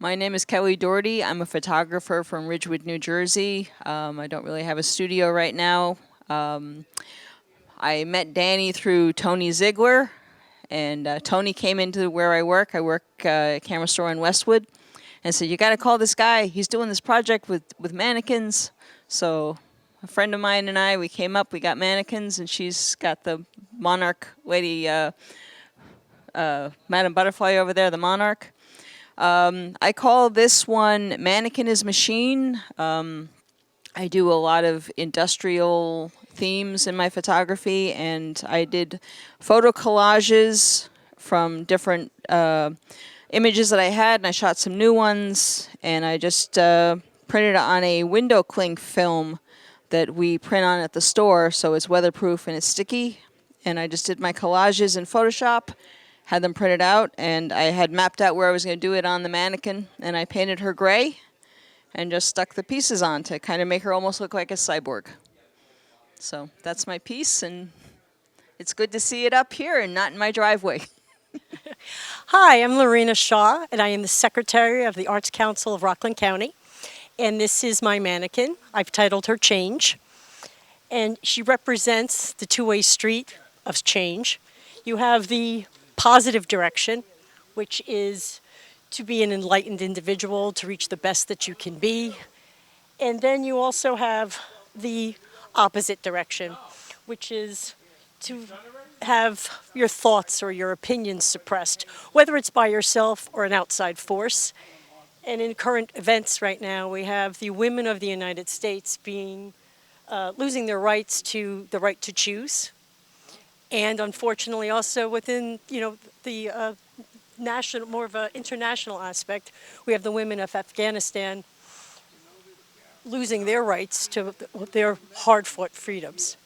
My name is Kelly Doherty. I'm a photographer from Ridgewood, New Jersey. I don't really have a studio right now. Um, I met Danny through Tony Ziegler, and Tony came into where I work. I work at a camera store in Westwood, and said, "You got to call this guy. He's doing this project with mannequins." So a friend of mine and I, we came up. We got mannequins, and she's got the Monarch lady, Madame Butterfly over there, the Monarch. I call this one Mannequin is Machine. I do a lot of industrial themes in my photography, and I did photo collages from different images that I had, and I shot some new ones, and I just printed it on a window cling film that we print on at the store, so it's weatherproof and it's sticky. And I just did my collages in Photoshop, had them printed out, and I had mapped out where I was going to do it on the mannequin, and I painted her gray and just stuck the pieces on to kind of make her almost look like a cyborg. So that's my piece, and it's good to see it up here and not in my driveway. Hi, I'm Lorena Shaw, and I am the Secretary of the Arts Council of Rockland County. And this is my mannequin. I've titled her Change. And she represents the two-way street of change. You have the positive direction, which is to be an enlightened individual, to reach the best that you can be. And then you also have the opposite direction, which is to have your thoughts or your opinions suppressed, whether it's by yourself or an outside force. And in current events right now, we have the women of the United States being losing their rights to the right to choose, and unfortunately also within the national, more of an international aspect, we have the women of Afghanistan losing their rights to their hard-fought freedoms.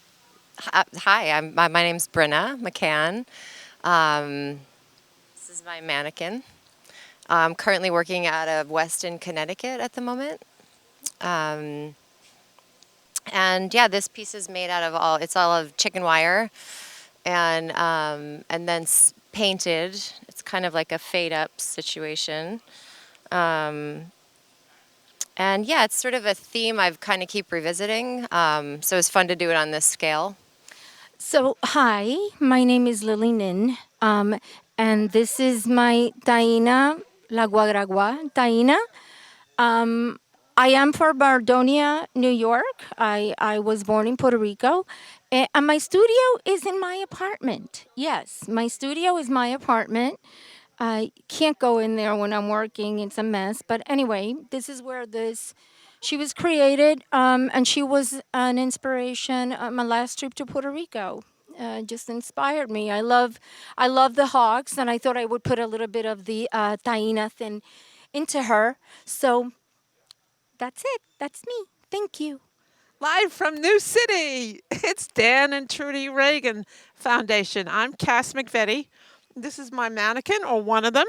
Hi, my name's Brenna McCann. This is my mannequin. I'm currently working out of Weston, Connecticut at the moment. And yeah, this piece is made out of it's all of chicken wire and then painted. It's kind of like a fade up situation. And yeah, it's sort of a theme I've kind of keep revisiting. So it's fun to do it on this scale. So, hi, my name is Lily Nin, and this is my Taina, La Guagragua Taina. I am from Bardonia, New York. I was born in Puerto Rico, and my studio is in my apartment. Yes, my studio is my apartment. I can't go in there when I'm working, it's a mess. But anyway, this is where she was created, and she was an inspiration. My last trip to Puerto Rico just inspired me. I love the hogs, and I thought I would put a little bit of the taína thing into her. So that's it. That's me. Thank you. Live from New City, it's Dan and Trudy Reagan Foundation. I'm Cass McVetti. This is my mannequin, or one of them.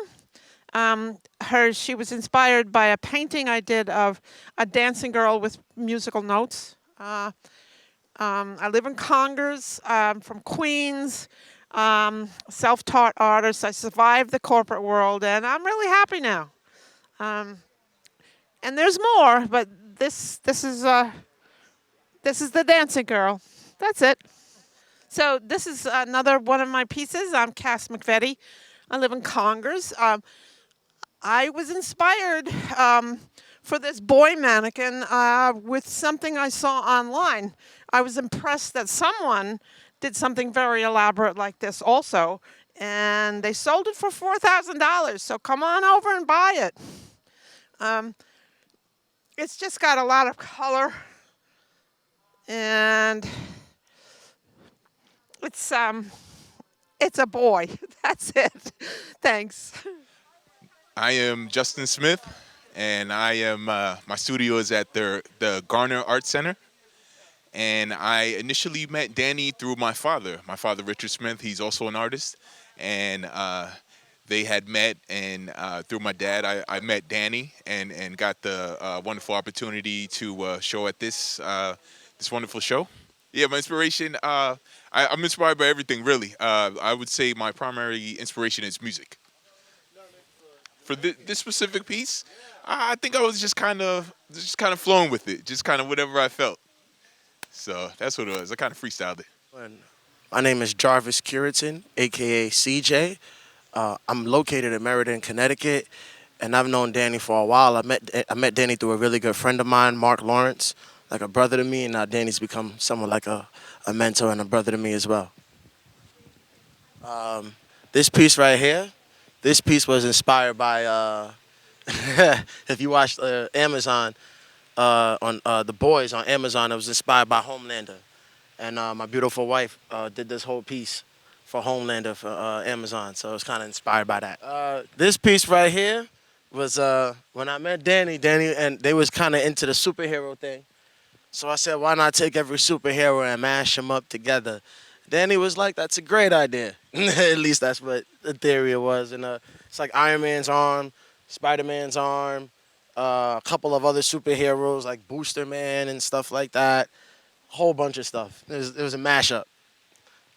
She was inspired by a painting I did of a dancing girl with musical notes. I live in Congers. I'm from Queens. Self-taught artist. I survived the corporate world, and I'm really happy now. And there's more, but this is the dancing girl. That's it. So this is another one of my pieces. I'm Cass McVetti. I live in Congers. I was inspired for this boy mannequin with something I saw online. I was impressed that someone did something very elaborate like this also, and they sold it for $4,000. So come on over and buy it. It's just got a lot of color, and it's a boy. That's it. Thanks. I am Justin Smith, and I am my studio is at the Garner Art Center. And I initially met Danny through my father, Richard Smith. He's also an artist, and they had met, and through my dad, I met Danny and got the wonderful opportunity to show at this wonderful show. Yeah, my inspiration, I'm inspired by everything, really. I would say my primary inspiration is music. for this specific piece, I think I was just kind of flowing with it, just kind of whatever I felt. So that's what it was. I kind of freestyled it. My name is Jarvis Curitan, aka CJ. I'm located in Meriden, Connecticut, and I've known Danny for a while. I met Danny through a really good friend of mine, Mark Lawrence, like a brother to me, and now Danny's become someone like a mentor and a brother to me as well. This piece right here, this piece was inspired by, if you watched Amazon, on The Boys on Amazon, it was inspired by Homelander. And my beautiful wife did this whole piece for Homelander for Amazon, so it's kind of inspired by that. This piece right here was when I met Danny and they was kind of into the superhero thing. So I said, why not take every superhero and mash them up together? Danny was like, that's a great idea. At least that's what the theory was. And it's like Iron Man's arm, Spider-Man's arm, a couple of other superheroes like Booster Man and stuff like that. Whole bunch of stuff. It was a mashup.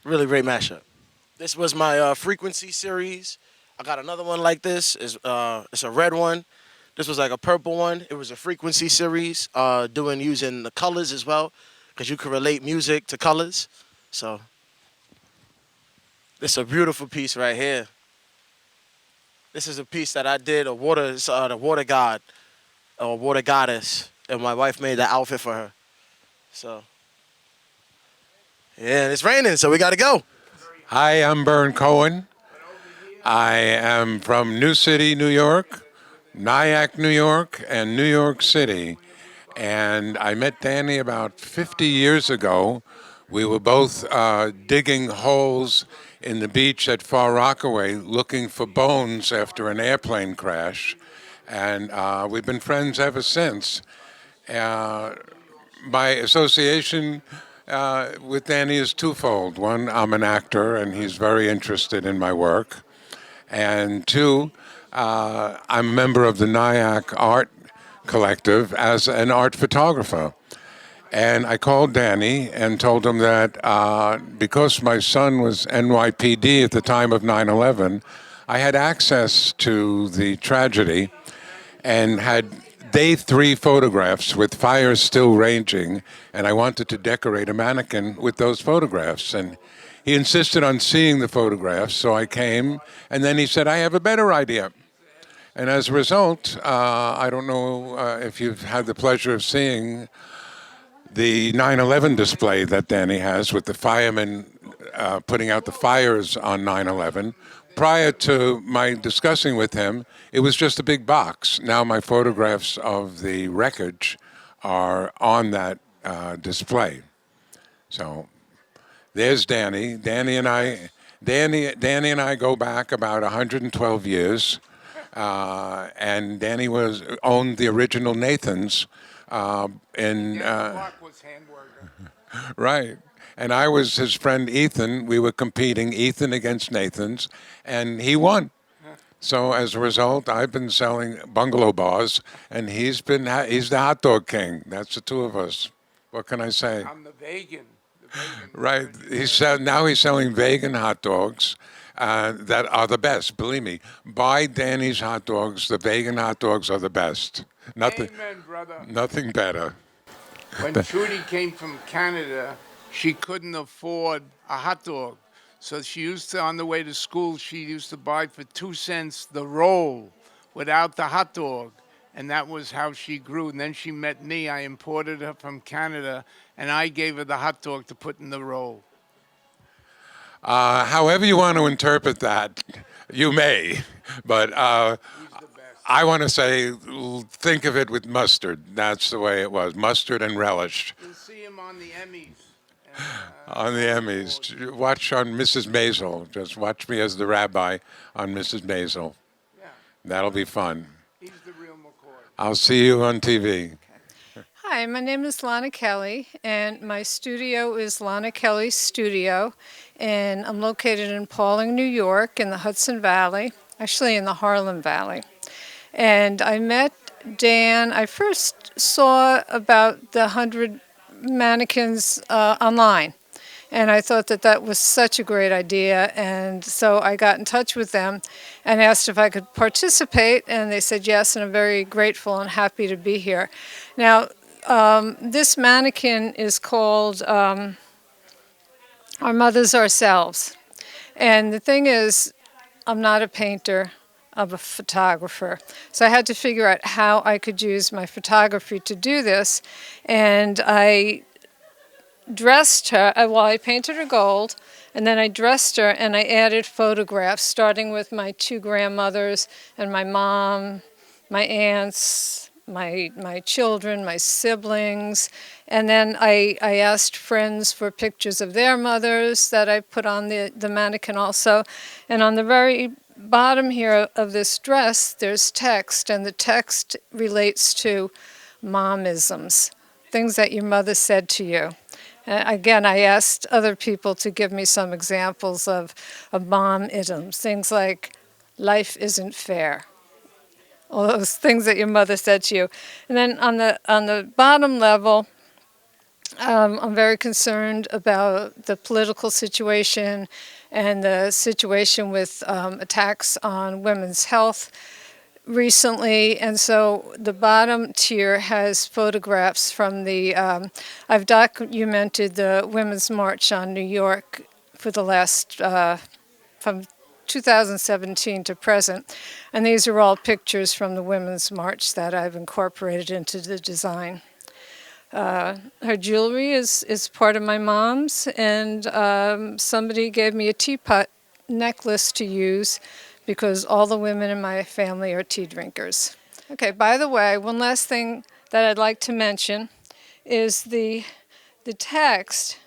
Really great mashup. This was my frequency series. I got another one like this. It's a red one. This was like a purple one. It was a frequency series, using the colors as well, because you can relate music to colors. So this is a beautiful piece right here. This is a piece that I did, the water god, or water goddess, and my wife made the outfit for her. So, yeah, and it's raining, so we got to go. Hi, I'm Bern Cohen. I am from New City, New York, Nyack, New York, and New York City. And I met Danny about 50 years ago. We were both digging holes in the beach at Far Rockaway looking for bones after an airplane crash. And we've been friends ever since. My association with Danny is twofold. One, I'm an actor, and he's very interested in my work. And two, I'm a member of the Nyack Art Collective as an art photographer. And I called Danny and told him that because my son was NYPD at the time of 9/11, I had access to the tragedy and had day 3 photographs with fires still raging, and I wanted to decorate a mannequin with those photographs. And he insisted on seeing the photographs, so I came, and then he said, I have a better idea. And as a result, I don't know if you've had the pleasure of seeing the 9/11 display that Danny has with the firemen putting out the fires on 9/11. Prior to my discussing with him, it was just a big box. Now my photographs of the wreckage are on that display. So there's Danny. Danny and I go back about 112 years. And Danny owned the original Nathan's in right. And I was his friend Ethan. We were competing, Ethan against Nathan's, and he won. So as a result, I've been selling bungalow bars, and he's the hot dog king. That's the two of us. What can I say? I'm the vegan. Right. Now he's selling vegan hot dogs that are the best. Believe me. Buy Danny's hot dogs. The vegan hot dogs are the best. Amen, brother. Nothing better. When Trudy came from Canada, she couldn't afford a hot dog. So she used to, on the way to school, she used to buy for 2 cents the roll without the hot dog. And that was how she grew. And then she met me. I imported her from Canada, and I gave her the hot dog to put in the roll. However you want to interpret that, you may. But I want to say, think of it with mustard. That's the way it was. Mustard and relish. You'll see him on the Emmys. On the Emmys. Watch on Mrs. Maisel. Just watch me as the rabbi on Mrs. Maisel. Yeah, That'll be fun. he's the real McCoy. I'll see you on TV. Hi, my name is Lana Kelly, and my studio is Lana Kelly Studio, and I'm located in Pauling, New York, in the Hudson Valley, actually in the Harlem Valley. And I met Dan. I first saw about the 100 mannequins online, And I thought that that was such a great idea. And so I got in touch with them and asked if I could participate. And they said yes, and I'm very grateful and happy to be here. Now, this mannequin is called Our Mothers Ourselves. And the thing is, I'm not a painter, I'm a photographer. So I had to figure out how I could use my photography to do this. And I dressed her, well, I painted her gold, and then I dressed her and I added photographs, starting with my two grandmothers and my mom, my aunts, my children, my siblings, and then I asked friends for pictures of their mothers that I put on the mannequin also. And on the very bottom here of this dress, there's text, and the text relates to momisms, things that your mother said to you. Again, I asked other people to give me some examples of mom-isms, things like, life isn't fair, all those things that your mother said to you. And then on the bottom level, I'm very concerned about the political situation and the situation with attacks on women's health recently, and so the bottom tier has photographs from the, I've documented the Women's March on New York for the last, from 2017 to present, and these are all pictures from the Women's March that I've incorporated into the design. Her jewelry is part of my mom's, and somebody gave me a teapot necklace to use because all the women in my family are tea drinkers. Okay, by the way, one last thing that I'd like to mention is the text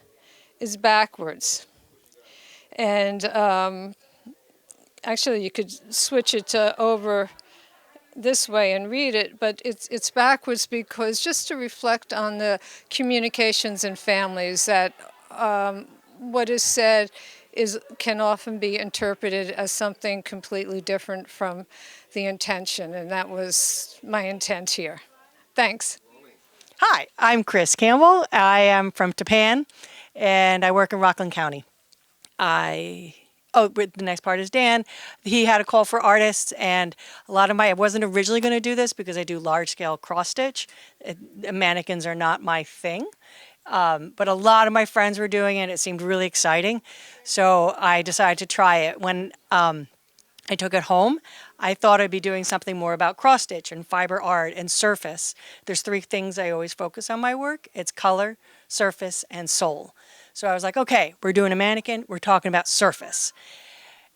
is backwards. And actually you could switch it to over this way and read it, but it's backwards because just to reflect on the communications in families that what is said can often be interpreted as something completely different from the intention, and that was my intent here. Thanks. Hi, I'm Chris Campbell. I am from Japan, and I work in Rockland County. The next part is Dan. He had a call for artists, and I wasn't originally going to do this because I do large-scale cross-stitch. Mannequins are not my thing. But a lot of my friends were doing it. It seemed really exciting. So I decided to try it. When I took it home, I thought I'd be doing something more about cross-stitch and fiber art and surface. There's three things I always focus on my work. It's color, surface, and soul. So I was like, okay, we're doing a mannequin. We're talking about surface.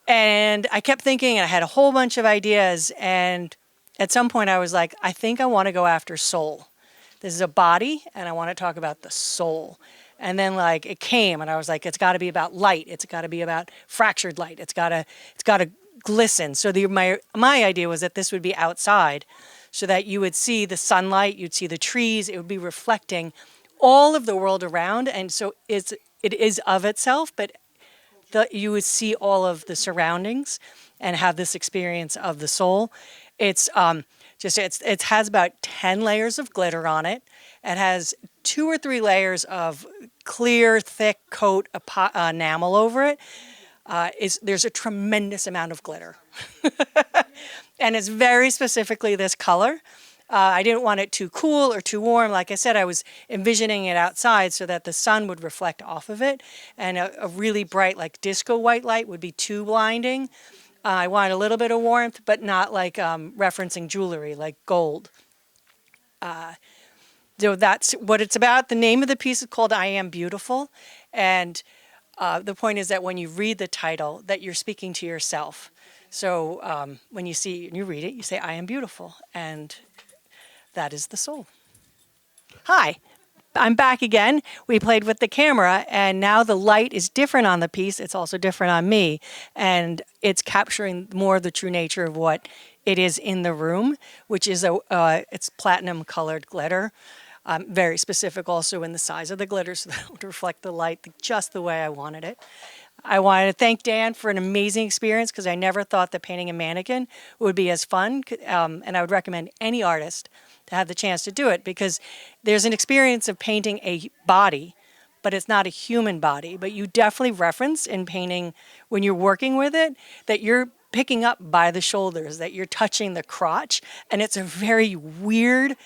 And I kept thinking, and I had a whole bunch of ideas. And at some point I was like, I think I want to go after soul. This is a body, and I want to talk about the soul. And then like it came, and I was like, it's got to be about light. It's got to be about fractured light. It's got to glisten. So my idea was that this would be outside, so that you would see the sunlight, you'd see the trees. It would be reflecting all of the world around, and so it is of itself, but you would see all of the surroundings and have this experience of the soul. It has about 10 layers of glitter on it. It has 2 or 3 layers of clear, thick coat enamel over it. There's a tremendous amount of glitter. And it's very specifically this color. I didn't want it too cool or too warm. Like I said, I was envisioning it outside so that the sun would reflect off of it. And a really bright, like disco white light would be too blinding. I wanted a little bit of warmth, but not like referencing jewelry, like gold. So that's what it's about. The name of the piece is called I Am Beautiful. And the point is that when you read the title, that you're speaking to yourself. So when you read it, you say, I am beautiful. And that is the soul. Hi. I'm back again. We played with the camera, and now the light is different on the piece. It's also different on me, and it's capturing more of the true nature of what it is in the room, which is it's platinum colored glitter. Very specific also in the size of the glitter, so that it would reflect the light just the way I wanted it. I wanted to thank Dan for an amazing experience, because I never thought that painting a mannequin would be as fun, and I would recommend any artist to have the chance to do it, because there's an experience of painting a body, but it's not a human body. But you definitely reference in painting when you're working with it that you're picking up by the shoulders, that you're touching the crotch, and it's a very weird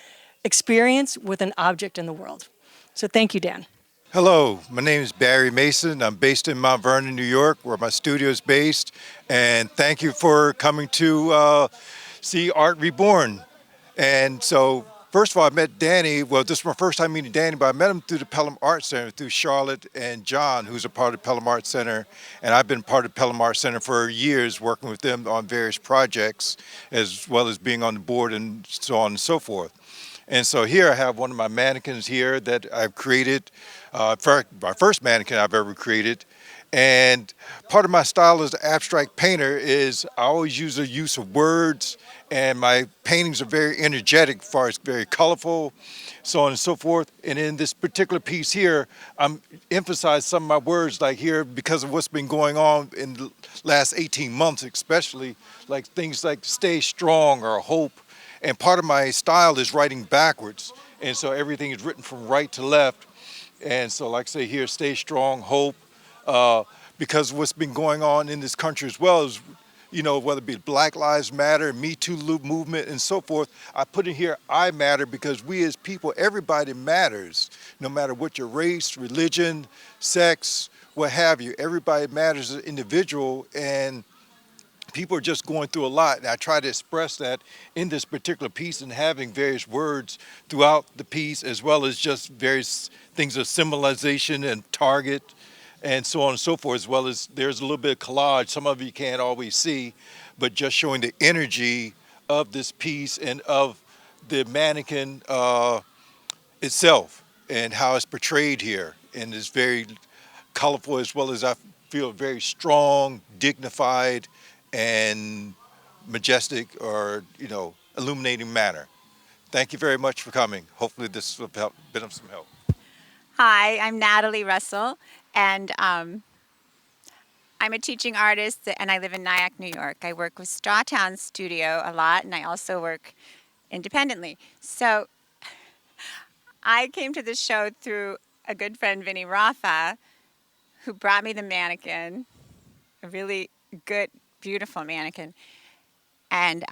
experience with an object in the world. So thank you, Dan. Hello, my name is Barry Mason. I'm based in Mount Vernon, New York, where my studio is based. And thank you for coming to see Art Reborn. And so, first of all, I met Danny. Well, this is my first time meeting Danny, but I met him through the Pelham Art Center, through Charlotte and John, who's a part of Pelham Art Center. And I've been part of Pelham Art Center for years, working with them on various projects, as well as being on the board and so on and so forth. And so here I have one of my mannequins here that I've created, my first mannequin I've ever created. And part of my style as an abstract painter is I always use the use of words, and my paintings are very energetic as far as very colorful, so on and so forth. And in this particular piece here, I'm emphasizing some of my words, like here, because of what's been going on in the last 18 months especially, like things like stay strong or hope. And part of my style is writing backwards. And so everything is written from right to left. And so like I say here, stay strong, hope, because of what's been going on in this country as well as, you know, whether it be Black Lives Matter, Me Too movement and so forth. I put in here, I matter, because we as people, everybody matters, no matter what your race, religion, sex, what have you. Everybody matters as an individual, and people are just going through a lot, and I try to express that in this particular piece and having various words throughout the piece, as well as just various things of symbolization and target and so on and so forth, as well as there's a little bit of collage. Some of you can't always see, but just showing the energy of this piece and of the mannequin itself and how it's portrayed here. And it's very colorful, as well as I feel very strong, dignified, and majestic, or, you know, illuminating manner. Thank you very much for coming. Hopefully this will have been of some help. Hi, I'm Natalie Russell, and I'm a teaching artist, and I live in Nyack, New York. I work with Strawtown Studio a lot, and I also work independently. So I came to this show through a good friend, Vinny Rafa, who brought me the mannequin, a really good, beautiful mannequin. And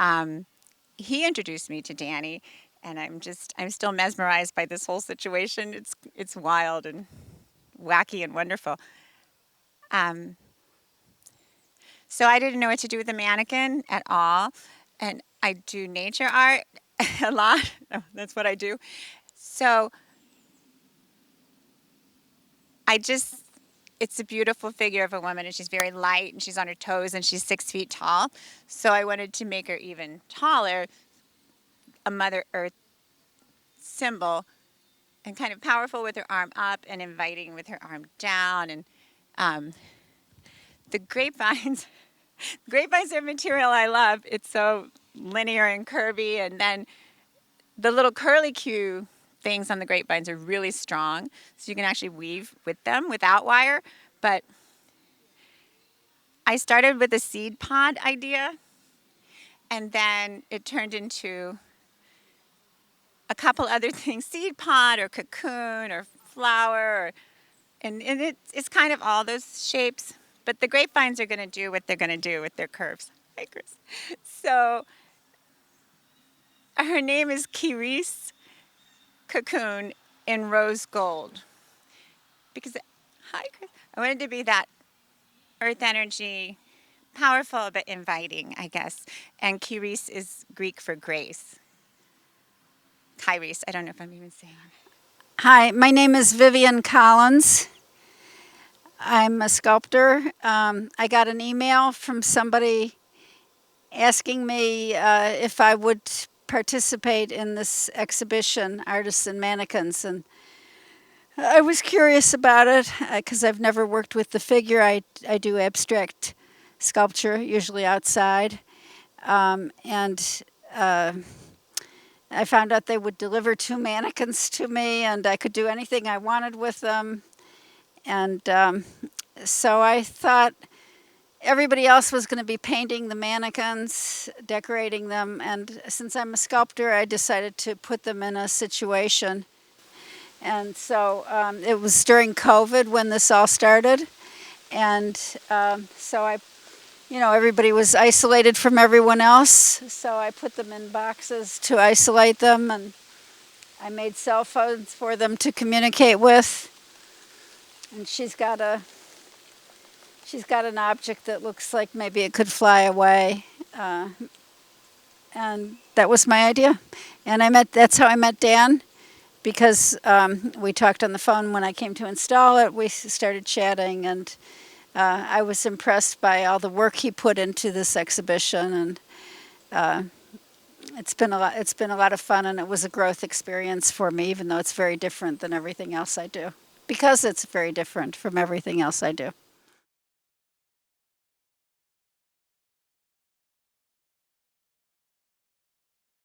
he introduced me to Danny, and I'm still mesmerized by this whole situation. It's wild and wacky and wonderful. So I didn't know what to do with the mannequin at all, and I do nature art a lot. That's what I do. So it's a beautiful figure of a woman, and she's very light, and she's on her toes, and she's 6 feet tall. So I wanted to make her even taller, a Mother Earth symbol, and kind of powerful with her arm up and inviting with her arm down. And the grapevines, grapevines are a material I love. It's so linear and curvy, and then the little curly Q things on the grapevines are really strong, so you can actually weave with them without wire. But I started with a seed pod idea, and then it turned into a couple other things, seed pod or cocoon or flower, and it's kind of all those shapes. But the grapevines are going to do what they're going to do with their curves. Hi, Chris. So her name is Kiris Cocoon in rose gold. Because, hi, Chris. I wanted to be that earth energy, powerful but inviting, I guess. And Kiris is Greek for grace. Kyries, I don't know if I'm even saying it. Hi, my name is Vivian Collins. I'm a sculptor. I got an email from somebody asking me if I would participate in this exhibition, Artists and Mannequins, and I was curious about it because I've never worked with the figure. I do abstract sculpture, usually outside, and I found out they would deliver 2 mannequins to me, and I could do anything I wanted with them. And so I thought everybody else was going to be painting the mannequins, decorating them, and since I'm a sculptor, I decided to put them in a situation. And so it was during COVID when this all started. And so everybody was isolated from everyone else. So I put them in boxes to isolate them, and I made cell phones for them to communicate with. And she's got an object that looks like maybe it could fly away. And that was my idea. And that's how I met Dan, because we talked on the phone when I came to install it. We started chatting, and I was impressed by all the work he put into this exhibition, and it's been a lot of fun, and it was a growth experience for me, even though it's very different than everything else I do, because it's very different from everything else I do.